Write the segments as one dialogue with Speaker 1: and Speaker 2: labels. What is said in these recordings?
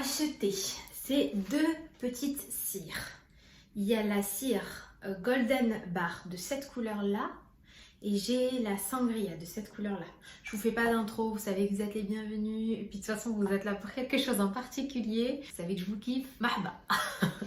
Speaker 1: acheté, c'est deux petites cires. Il y a la cire Golden Bar de cette couleur-là et j'ai la Sangria de cette couleur-là. Je vous fais pas d'intro, vous savez que vous êtes les bienvenus et puis de toute façon vous êtes là pour quelque chose en particulier. Vous savez que je vous kiffe, mahba.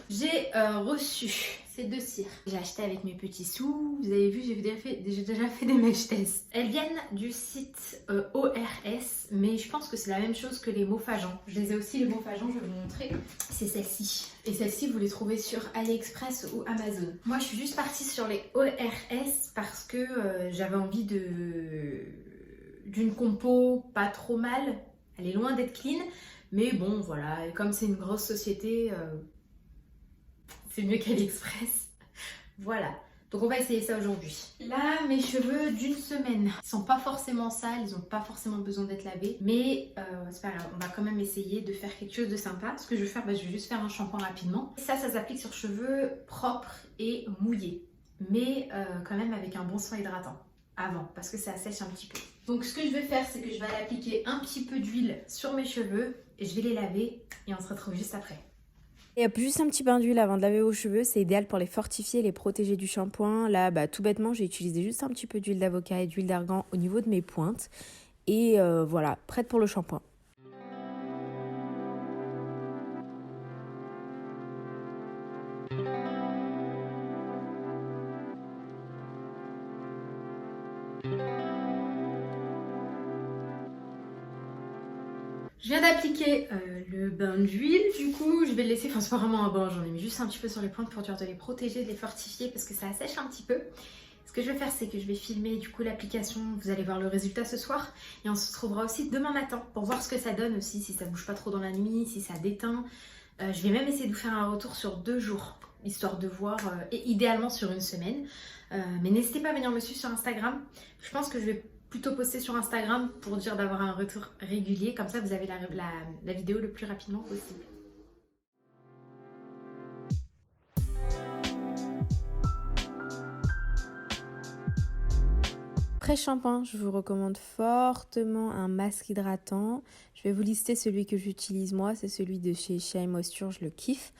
Speaker 1: J'ai reçu ces deux cires. J'ai acheté avec mes petits sous. Vous avez vu, j'ai déjà fait des mèches tests. Elles viennent du site ORS, mais je pense que c'est la même chose que les Mofagents. Je les ai aussi, les Mofagents, je vais vous montrer. C'est celle-ci. Et celle-ci, vous les trouvez sur AliExpress ou Amazon. Moi, je suis juste partie sur les ORS parce que j'avais envie d'une compo pas trop mal. Elle est loin d'être clean, mais bon, voilà. Et comme c'est une grosse société... c'est mieux qu'AliExpress. Voilà. Donc on va essayer ça aujourd'hui. Là, mes cheveux d'une semaine. Ils sont pas forcément sales, ils n'ont pas forcément besoin d'être lavés. Mais c'est pas grave, on va quand même essayer de faire quelque chose de sympa. Ce que je vais faire, je vais juste faire un shampoing rapidement. Ça s'applique sur cheveux propres et mouillés. Mais quand même avec un bon soin hydratant. Avant, parce que ça sèche un petit peu. Donc ce que je vais faire, c'est que je vais appliquer un petit peu d'huile sur mes cheveux. Et je vais les laver et on se retrouve juste après.
Speaker 2: Et juste un petit bain d'huile avant de laver vos cheveux, c'est idéal pour les fortifier et les protéger du shampoing. Là, tout bêtement, j'ai utilisé juste un petit peu d'huile d'avocat et d'huile d'argan au niveau de mes pointes. Et voilà, prête pour le shampoing.
Speaker 1: Je viens d'appliquer le bain d'huile, du coup je vais le laisser, enfin c'est pas vraiment un bain, j'en ai mis juste un petit peu sur les pointes pour dire de les protéger, de les fortifier parce que ça sèche un petit peu. Ce que je vais faire, c'est que je vais filmer du coup l'application, vous allez voir le résultat ce soir et on se retrouvera aussi demain matin pour voir ce que ça donne aussi, si ça bouge pas trop dans la nuit, si ça déteint. Je vais même essayer de vous faire un retour sur 2 jours, histoire de voir, et idéalement sur une semaine. Mais n'hésitez pas à venir me suivre sur Instagram, je pense que je vais plutôt poster sur Instagram pour dire d'avoir un retour régulier, comme ça vous avez la vidéo le plus rapidement possible.
Speaker 2: Après shampoing, je vous recommande fortement un masque hydratant. Je vais vous lister celui que j'utilise moi, c'est celui de chez Shea Moisture, je le kiffe.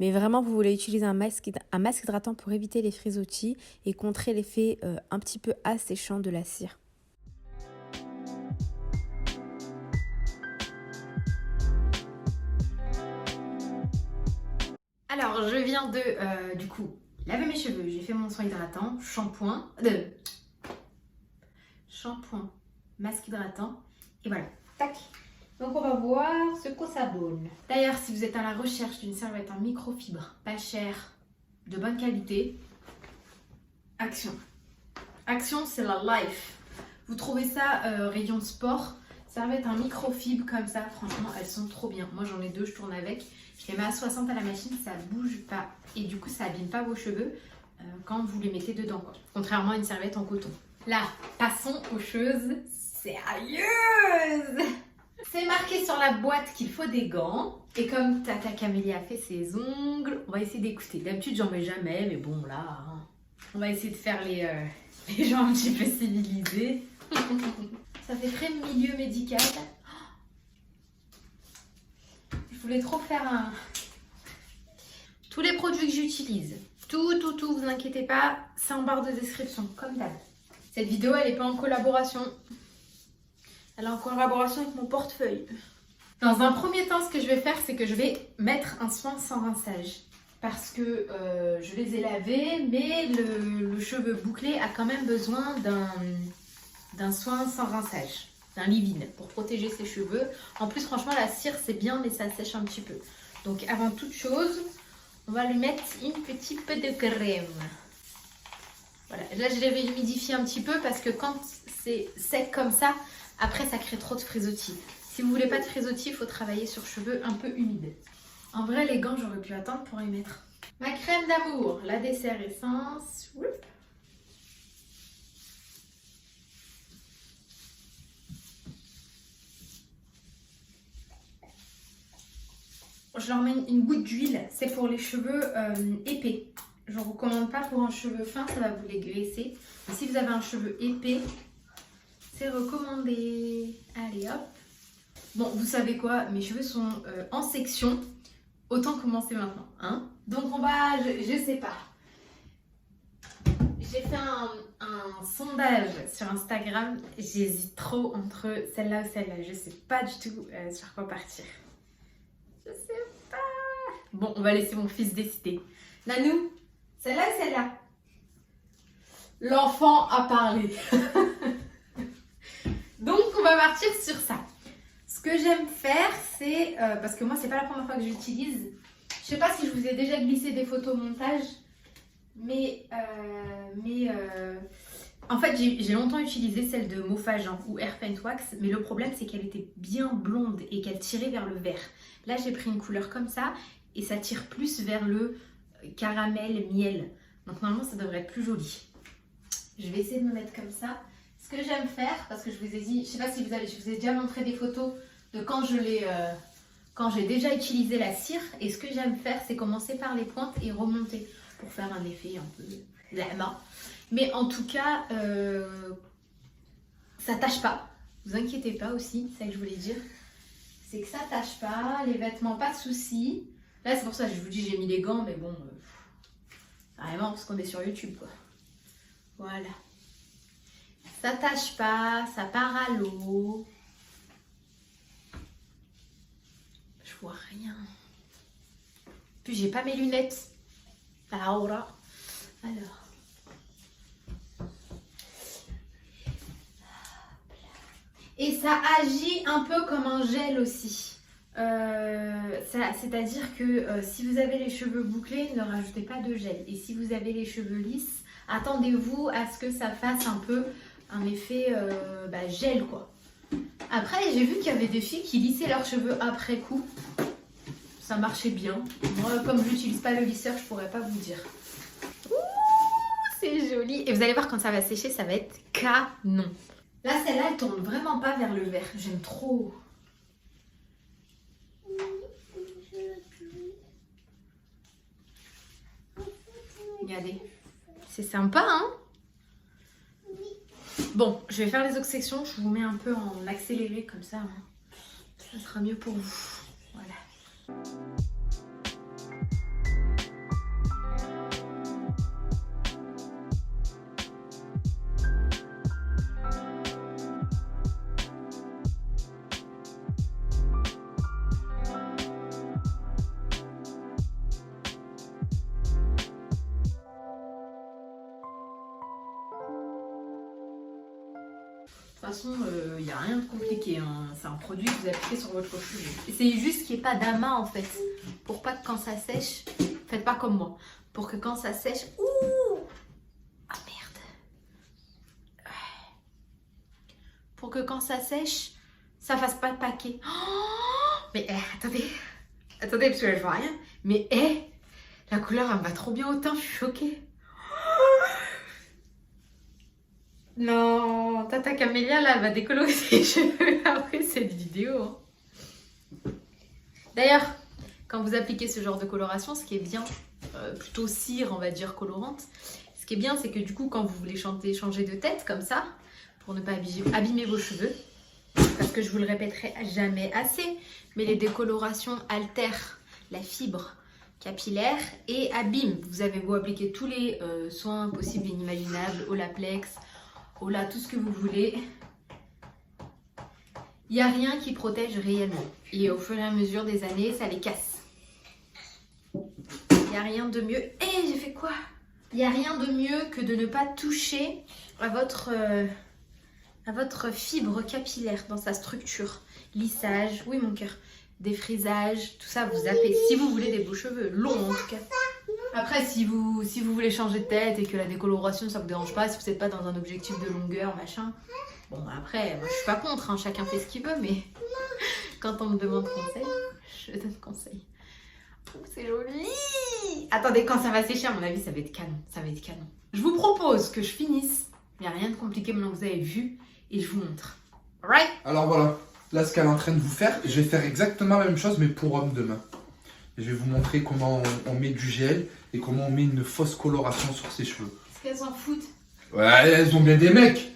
Speaker 2: Mais vraiment, vous voulez utiliser un masque hydratant pour éviter les frisottis et contrer l'effet un petit peu asséchant de la cire.
Speaker 1: Alors je viens de du coup laver mes cheveux, j'ai fait mon soin hydratant, shampoing, masque hydratant et voilà, tac. Donc on va voir ce que ça donne. D'ailleurs, si vous êtes à la recherche d'une serviette en microfibre, pas chère, de bonne qualité, Action. Action, c'est la life. Vous trouvez ça rayon sport, serviette en microfibre comme ça, franchement elles sont trop bien. Moi j'en ai 2, je tourne avec. Je les mets à 60 à la machine, ça bouge pas. Et du coup ça abîme pas vos cheveux quand vous les mettez dedans, quoi. Contrairement à une serviette en coton. Là, passons aux choses sérieuses. C'est marqué sur la boîte qu'il faut des gants. Et comme Tata Camélie a fait ses ongles, on va essayer d'écouter. D'habitude j'en mets jamais, mais bon là, hein, on va essayer de faire les gens un petit peu civilisés. Ça fait très milieu médical. Je voulais trop faire un... Tous les produits que j'utilise, tout, vous inquiétez pas, c'est en barre de description, comme d'hab. Cette vidéo, elle n'est pas en collaboration. Elle est en collaboration avec mon portefeuille. Dans un premier temps, ce que je vais faire, c'est que je vais mettre un soin sans rinçage. Parce que je les ai lavés, mais le cheveu bouclé a quand même besoin d'un soin sans rinçage, d'un leave-in pour protéger ses cheveux. En plus, franchement, la cire, c'est bien, mais ça sèche un petit peu. Donc, avant toute chose, on va lui mettre une petite peu de crème. Voilà, là, je l'avais humidifié un petit peu parce que quand c'est sec comme ça, après, ça crée trop de frisottis. Si vous voulez pas de frisottis, il faut travailler sur cheveux un peu humides. En vrai, les gants, j'aurais pu attendre pour y mettre. Ma crème d'amour, la Dessert Essence. Oup. Je leur mets une goutte d'huile, c'est pour les cheveux épais. Je ne recommande pas pour un cheveu fin, ça va vous les graisser. Mais si vous avez un cheveu épais, c'est recommandé. Allez hop. Bon, vous savez quoi, mes cheveux sont en section. Autant commencer maintenant, hein. Donc on va, je sais pas. J'ai fait un sondage sur Instagram. J'hésite trop entre celle-là ou celle-là. Je sais pas du tout sur quoi partir. Je sais pas. Bon, on va laisser mon fils décider. Nanou, celle-là ou celle-là? L'enfant a parlé. Donc on va partir sur ça. Ce que j'aime faire, c'est... parce que moi, c'est pas la première fois que j'utilise. Je sais pas si je vous ai déjà glissé des photos montage. Mais en fait, j'ai longtemps utilisé celle de Mofajan ou Air Paint Wax. Mais le problème, c'est qu'elle était bien blonde et qu'elle tirait vers le vert. Là, j'ai pris une couleur comme ça. Et ça tire plus vers le caramel miel. Donc normalement, ça devrait être plus joli. Je vais essayer de me mettre comme ça. Ce que j'aime faire, parce que je vous ai dit, je sais pas si je vous ai déjà montré des photos de quand j'ai déjà utilisé la cire. Et ce que j'aime faire, c'est commencer par les pointes et remonter pour faire un effet un peu lama. Mais en tout cas, ça tâche pas. Vous inquiétez pas aussi, c'est ça que je voulais dire. C'est que ça tâche pas, les vêtements, pas de soucis. Là, c'est pour ça que je vous dis, j'ai mis les gants, mais bon, vraiment, parce qu'on est sur YouTube, quoi. Voilà. Ça tâche pas, ça part à l'eau. Je vois rien. Puis j'ai pas mes lunettes. Alors. Et ça agit un peu comme un gel aussi. C'est-à-dire que si vous avez les cheveux bouclés, ne rajoutez pas de gel. Et si vous avez les cheveux lisses, attendez-vous à ce que ça fasse un peu un effet gel, quoi. Après, j'ai vu qu'il y avait des filles qui lissaient leurs cheveux après coup. Ça marchait bien. Moi, comme je n'utilise pas le lisseur, je pourrais pas vous dire. Ouh, c'est joli. Et vous allez voir, quand ça va sécher, ça va être canon. Là, celle-là, elle tourne vraiment pas vers le vert. J'aime trop. Regardez. C'est sympa, hein? Bon, je vais faire les autres sections. Je vous mets un peu en accéléré comme ça. Hein. Ça sera mieux pour vous. Voilà. De toute façon, il n'y a rien de compliqué, hein. C'est un produit que vous appliquez sur votre cheveu. Essayez juste qu'il n'y ait pas d'amas en fait. Pour pas que quand ça sèche, faites pas comme moi. Pour que quand ça sèche... Ouh! Ah merde! Pour que quand ça sèche, ça fasse pas de paquet. Oh, mais attendez. Attendez, parce que là je vois rien. Mais la couleur elle me va trop bien au teint, je suis choquée. Non, Tata Camélia, là, elle va décolorer ses cheveux après cette vidéo. Hein. D'ailleurs, quand vous appliquez ce genre de coloration, ce qui est bien, plutôt cire, on va dire, colorante, ce qui est bien, c'est que du coup, quand vous voulez changer de tête, comme ça, pour ne pas abîmer vos cheveux, parce que je vous le répéterai jamais assez, mais les décolorations altèrent la fibre capillaire et abîment. Vous avez beau appliquer tous les soins possibles et inimaginables, Olaplex, Ola, tout ce que vous voulez. Il n'y a rien qui protège réellement. Et au fur et à mesure des années, ça les casse. Il n'y a rien de mieux. J'ai fait quoi? Il n'y a rien de mieux que de ne pas toucher à votre fibre capillaire dans sa structure. Lissage, oui mon cœur, défrisage, tout ça, vous zappez. Si vous voulez des beaux cheveux, longs en tout cas. Après, si vous voulez changer de tête et que la décoloration, ça vous dérange pas, si vous n'êtes pas dans un objectif de longueur, machin. Bon, après, moi, je suis pas contre, hein, chacun fait ce qu'il veut, mais quand on me demande conseil, je donne conseil. Oh, c'est joli! Attendez, quand ça va sécher, à mon avis, ça va être canon. Ça va être canon. Je vous propose que je finisse. Il n'y a rien de compliqué maintenant que vous avez vu. Et je vous montre. Alright?
Speaker 3: Alors voilà, là, ce qu'elle est en train de vous faire, je vais faire exactement la même chose, mais pour homme demain. Je vais vous montrer comment on met du gel et comment on met une fausse coloration sur ses cheveux.
Speaker 1: Est-ce qu'elles s'en foutent?
Speaker 3: Ouais, elles ont bien des mecs.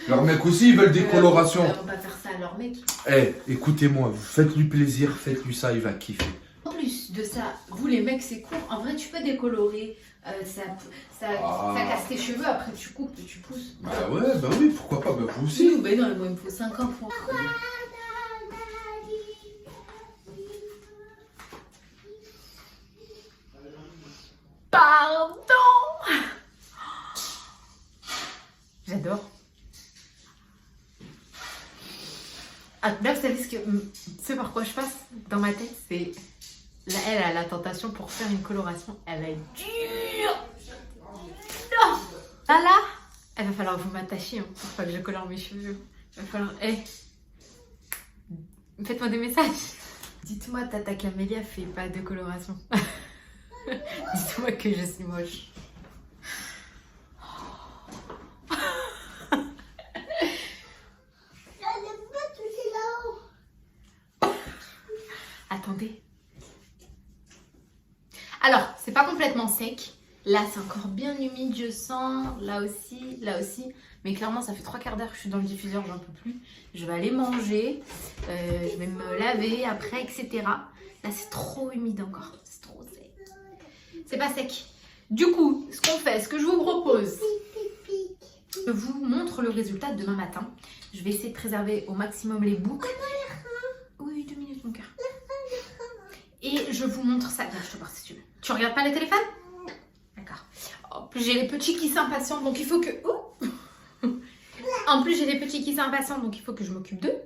Speaker 3: Leurs mecs aussi, ils veulent des colorations.
Speaker 1: On va pas faire ça à leur mec.
Speaker 3: Eh, écoutez-moi, vous faites-lui plaisir, faites-lui ça, il va kiffer.
Speaker 1: En plus de ça, vous les mecs, c'est court. En vrai, tu peux décolorer. Ça casse tes cheveux, après tu coupes et tu pousses.
Speaker 3: Bah ouais, bah oui, pourquoi pas, bah vous aussi.
Speaker 1: Oui, bah non, moi il me faut 5 ans pour. Pardon. J'adore. Ah, là, vous savez ce par quoi je passe dans ma tête, c'est. Là, elle a la tentation pour faire une coloration. Elle est dure. Non. Là, elle va falloir que vous m'attachiez pour pas que je colore mes cheveux. Il va falloir. Faites-moi des messages. Dites-moi, Tata Camélia fait pas de coloration. Dites-moi que je suis moche. Attendez. Alors, c'est pas complètement sec. Là, c'est encore bien humide, je sens. Là aussi, là aussi. Mais clairement, ça fait 3/4 d'heure que je suis dans le diffuseur, j'en peux plus. Je vais aller manger. Je vais me laver après, etc. Là, c'est trop humide encore. C'est trop sec. C'est pas sec. Du coup, ce qu'on fait, ce que je vous propose, je vous montre le résultat demain matin. Je vais essayer de préserver au maximum les boucles. Oui, 2 minutes, mon cœur. Et je vous montre ça. Viens, je te porte si tu veux. Tu regardes pas le téléphone? D'accord. En plus, j'ai les petits qui s'impatientent, donc il faut que... En plus, j'ai les petits qui s'impatientent, donc il faut que je m'occupe d'eux.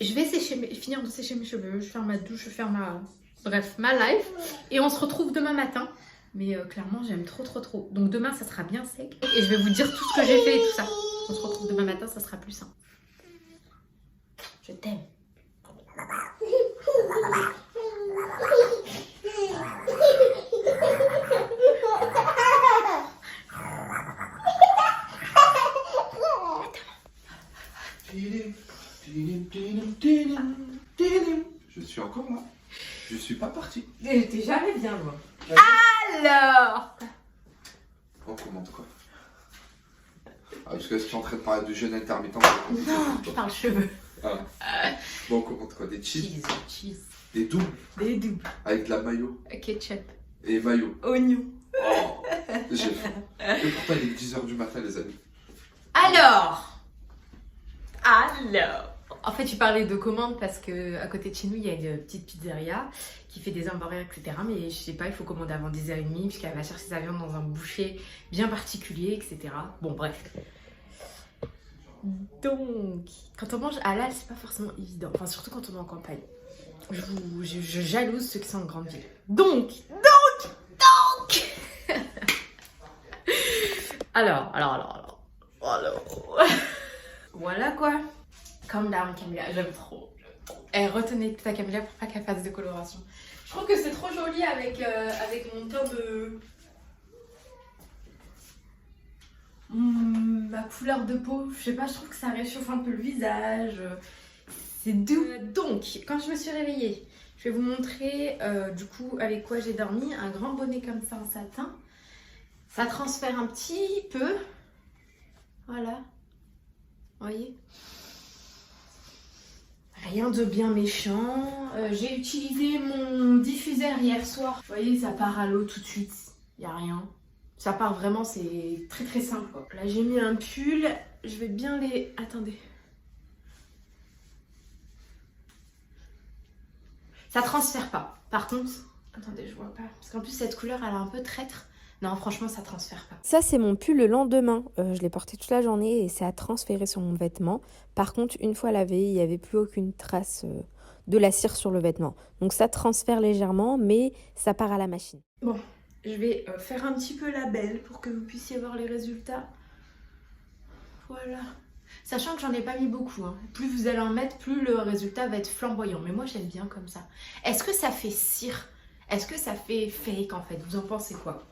Speaker 1: Je vais finir de sécher mes cheveux. Je vais faire ma douche, je vais faire ma... Bref, ma life. Et on se retrouve demain matin. Mais clairement, j'aime trop. Donc demain, ça sera bien sec. Et je vais vous dire tout ce que j'ai fait et tout ça. On se retrouve demain matin, ça sera plus simple. Je t'aime.
Speaker 3: Je suis encore là. Je suis pas parti.
Speaker 1: T'es jamais bien loin. Alors,
Speaker 3: On commente quoi? Ah, parce que si tu es en train de parler de jeûne intermittent.
Speaker 1: non, je parle cheveux.
Speaker 3: Ah. Bon, on commente quoi? Des cheese?
Speaker 1: Cheese.
Speaker 3: Des doubles?
Speaker 1: Des doubles.
Speaker 3: Avec de la mayo?
Speaker 1: Ketchup.
Speaker 3: Et mayo?
Speaker 1: Oignon.
Speaker 3: Oh, j'ai faim. Et pourtant, il est 10h du matin, les amis.
Speaker 1: Alors. En fait, tu parlais de commandes parce que à côté de chez nous, il y a une petite pizzeria qui fait des hamburgers, etc. Mais je sais pas, il faut commander avant 10h30 puisqu'elle va chercher sa viande dans un boucher bien particulier, etc. Bon, bref. Donc, quand on mange halal, c'est pas forcément évident. Enfin, surtout quand on est en campagne. Je jalouse ceux qui sont en grande ville. Donc. Alors. Voilà quoi. Calm down, Camilla, j'aime trop. Et retenez ta Camilla pour pas qu'elle fasse de coloration. Je trouve que c'est trop joli avec mon teint de... ma couleur de peau. Je sais pas, je trouve que ça réchauffe un peu le visage. C'est doux. Donc, quand je me suis réveillée, je vais vous montrer du coup avec quoi j'ai dormi. Un grand bonnet comme ça en satin. Ça transfère un petit peu. Voilà. Vous voyez? Rien de bien méchant. J'ai utilisé mon diffuseur hier soir. Vous voyez, ça part à l'eau tout de suite. Il n'y a rien. Ça part vraiment, c'est très simple. Là, j'ai mis un pull. Je vais bien les... Attendez. Ça transfère pas. Par contre... Attendez, je vois pas. Parce qu'en plus, cette couleur, elle est un peu traître. Non, franchement, ça transfère pas.
Speaker 2: Ça, c'est mon pull le lendemain. Je l'ai porté toute la journée et ça a transféré sur mon vêtement. Par contre, une fois lavé, il n'y avait plus aucune trace de la cire sur le vêtement. Donc ça transfère légèrement, mais ça part à la machine.
Speaker 1: Bon, je vais faire un petit peu la belle pour que vous puissiez voir les résultats. Voilà. Sachant que j'en ai pas mis beaucoup. Hein. Plus vous allez en mettre, plus le résultat va être flamboyant. Mais moi, j'aime bien comme ça. Est-ce que ça fait cire? Est-ce que ça fait fake en fait? Vous en pensez quoi?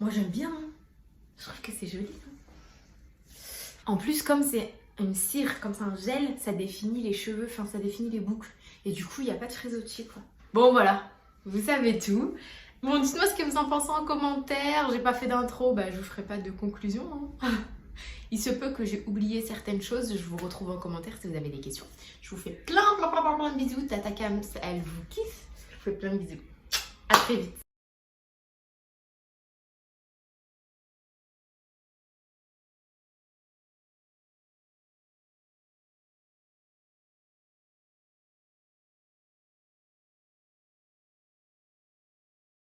Speaker 1: Moi j'aime bien, hein. Je trouve que c'est joli. Hein. En plus, comme c'est une cire, comme c'est un gel, ça définit les cheveux, enfin ça définit les boucles. Et du coup, il n'y a pas de frisottis quoi. Bon voilà, vous savez tout. Bon, dites-moi ce que vous en pensez en commentaire. J'ai pas fait d'intro, bah je vous ferai pas de conclusion. Hein. Il se peut que j'ai oublié certaines choses. Je vous retrouve en commentaire si vous avez des questions. Je vous fais plein de bisous. Tata Cam, elle vous kiffe. Je vous fais plein de bisous. À très vite.